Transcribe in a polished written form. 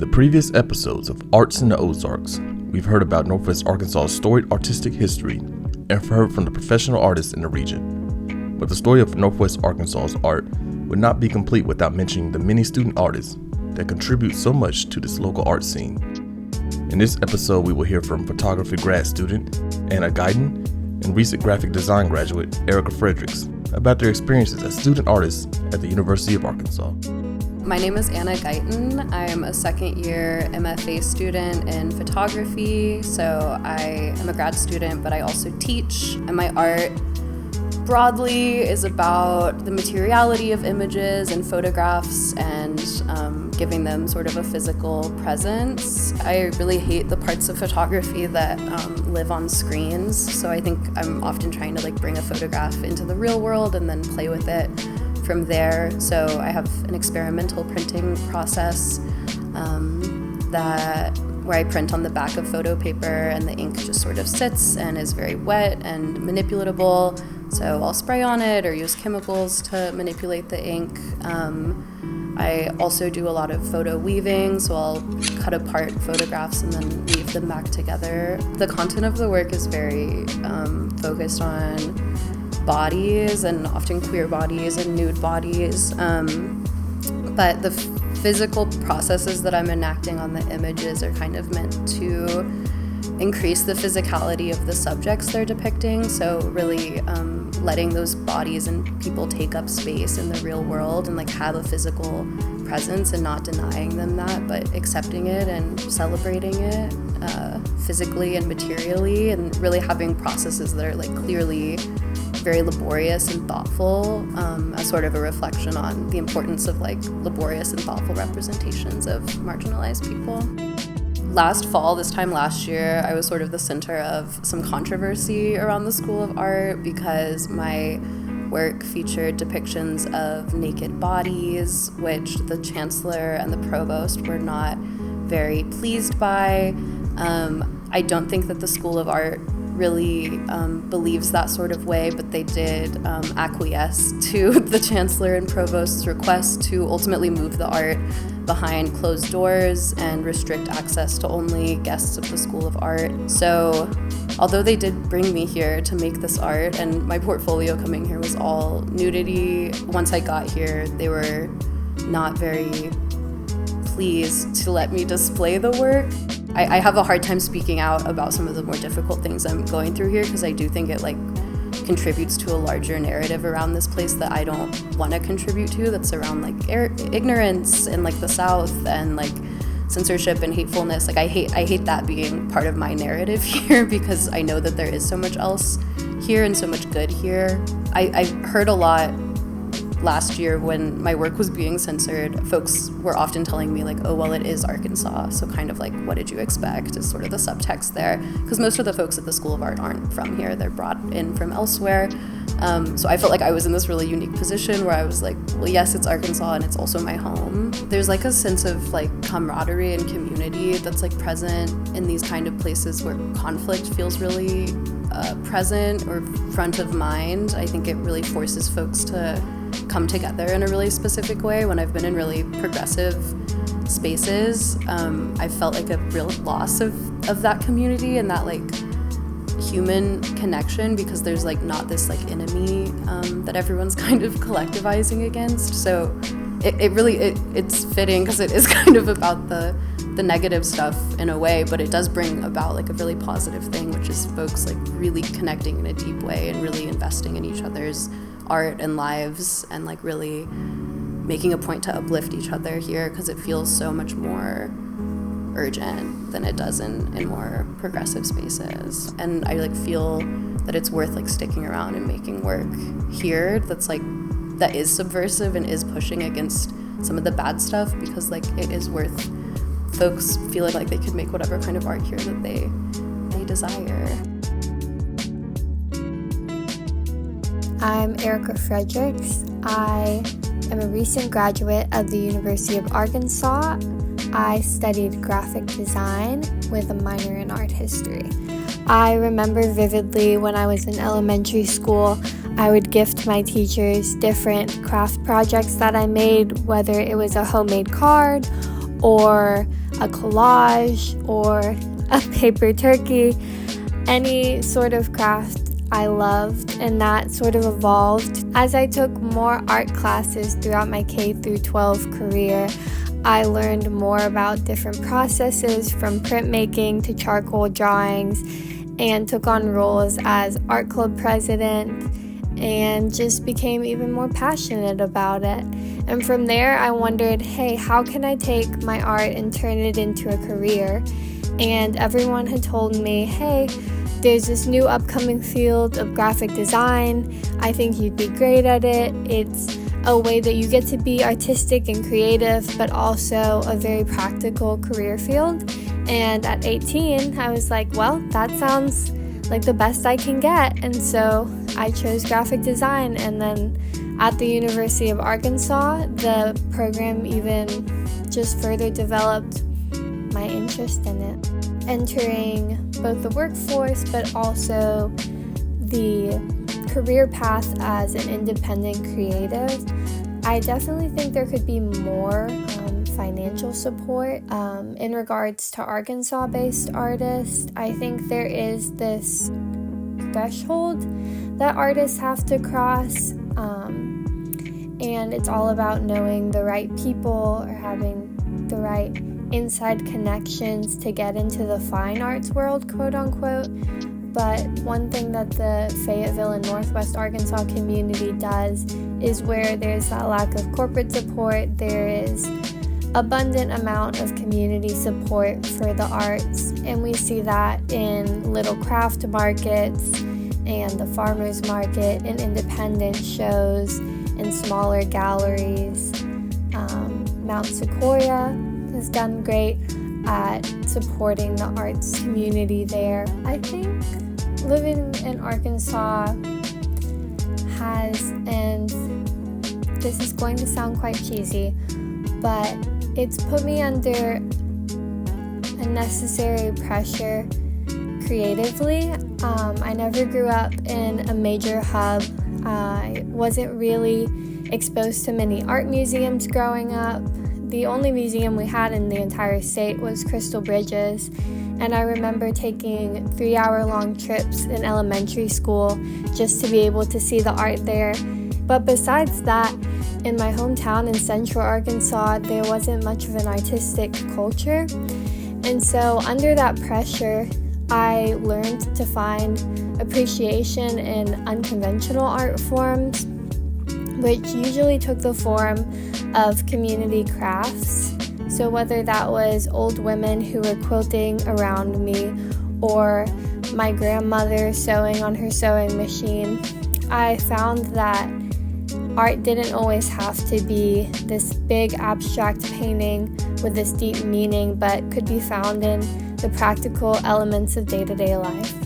the previous episodes of Arts in the Ozarks, we've heard about Northwest Arkansas's storied artistic history and have heard from the professional artists in the region. But the story of Northwest Arkansas's art would not be complete without mentioning the many student artists that contribute so much to this local art scene. In this episode, we will hear from photography grad student Anna Guyton and recent graphic design graduate Erica Fredericks about their experiences as student artists at the University of Arkansas. My name is Anna Guyton. I'm a second-year MFA student in photography, so I am a grad student, but I also teach. And my art broadly is about the materiality of images and photographs and giving them sort of a physical presence. I really hate the parts of photography that live on screens, so I think I'm often trying to bring a photograph into the real world and then play with it from there. So I have an experimental printing process where I print on the back of photo paper and the ink just sort of sits and is very wet and manipulatable. So I'll spray on it or use chemicals to manipulate the ink. I also do a lot of photo weaving, so I'll cut apart photographs and then weave them back together. The content of the work is very focused on bodies and often queer bodies and nude bodies, but the physical processes that I'm enacting on the images are kind of meant to increase the physicality of the subjects they're depicting, so really letting those bodies and people take up space in the real world and have a physical presence and not denying them that, but accepting it and celebrating it physically and materially, and really having processes that are clearly very laborious and thoughtful, as sort of a reflection on the importance of laborious and thoughtful representations of marginalized people. Last fall, this time last year, I was sort of the center of some controversy around the School of Art because my work featured depictions of naked bodies, which the chancellor and the provost were not very pleased by. I don't think that the School of Art really believes that sort of way, but they did acquiesce to the chancellor and provost's request to ultimately move the art behind closed doors and restrict access to only guests of the School of Art. So although they did bring me here to make this art, and my portfolio coming here was all nudity, once I got here, they were not very pleased to let me display the work. I have a hard time speaking out about some of the more difficult things I'm going through here because I do think it contributes to a larger narrative around this place that I don't want to contribute to, that's around ignorance and the South and censorship and hatefulness. I hate that being part of my narrative here because I know that there is so much else here and so much good here. I heard a lot last year when my work was being censored. Folks were often telling me oh, well, it is Arkansas, so kind of what did you expect is sort of the subtext there, because most of the folks at the School of Art aren't from here, they're brought in from elsewhere. So I felt I was in this really unique position where I was well, yes, it's Arkansas and it's also my home. There's a sense of camaraderie and community that's present in these kind of places where conflict feels really present or front of mind. I think it really forces folks to come together in a really specific way. When I've been in really progressive spaces, I've felt a real loss of that community and that human connection, because there's not this enemy that everyone's kind of collectivizing against. So it's fitting because it is kind of about the negative stuff in a way, but it does bring about a really positive thing, which is folks really connecting in a deep way and really investing in each other's art and lives and really making a point to uplift each other here, because it feels so much more urgent than it does in more progressive spaces. And I feel that it's worth sticking around and making work here that is subversive and is pushing against some of the bad stuff, because it is worth folks feeling they could make whatever kind of art here that they desire. I'm Erica Fredericks. I am a recent graduate of the University of Arkansas. I studied graphic design with a minor in art history. I remember vividly when I was in elementary school, I would gift my teachers different craft projects that I made, whether it was a homemade card or a collage or a paper turkey. Any sort of craft I loved, and that sort of evolved. As I took more art classes throughout my K through 12 career, I learned more about different processes from printmaking to charcoal drawings, and took on roles as art club president and just became even more passionate about it. And from there, I wondered, hey, how can I take my art and turn it into a career? And everyone had told me, hey, there's this new upcoming field of graphic design. I think you'd be great at it. It's a way that you get to be artistic and creative, but also a very practical career field. And at 18, I was like, well, that sounds like the best I can get. And so I chose graphic design. And then at the University of Arkansas, the program even just further developed my interest in it. Entering both the workforce, but also the career path as an independent creative, I definitely think there could be more financial support in regards to Arkansas-based artists. I think there is this threshold that artists have to cross, and it's all about knowing the right people or having the right inside connections to get into the fine arts world, quote unquote. But one thing that the Fayetteville and Northwest Arkansas community does is where there's that lack of corporate support, there is abundant amount of community support for the arts, and we see that in little craft markets and the farmers market and independent shows and smaller galleries. Mount Sequoia has done great at supporting the arts community there. I think living in Arkansas has, and this is going to sound quite cheesy, but it's put me under unnecessary pressure creatively. I never grew up in a major hub. I wasn't really exposed to many art museums growing up. The only museum we had in the entire state was Crystal Bridges, and I remember taking 3-hour-long trips in elementary school just to be able to see the art there. But besides that, in my hometown in Central Arkansas, there wasn't much of an artistic culture. And so under that pressure, I learned to find appreciation in unconventional art forms, which usually took the form of community crafts. So whether that was old women who were quilting around me or my grandmother sewing on her sewing machine, I found that art didn't always have to be this big abstract painting with this deep meaning, but could be found in the practical elements of day-to-day life.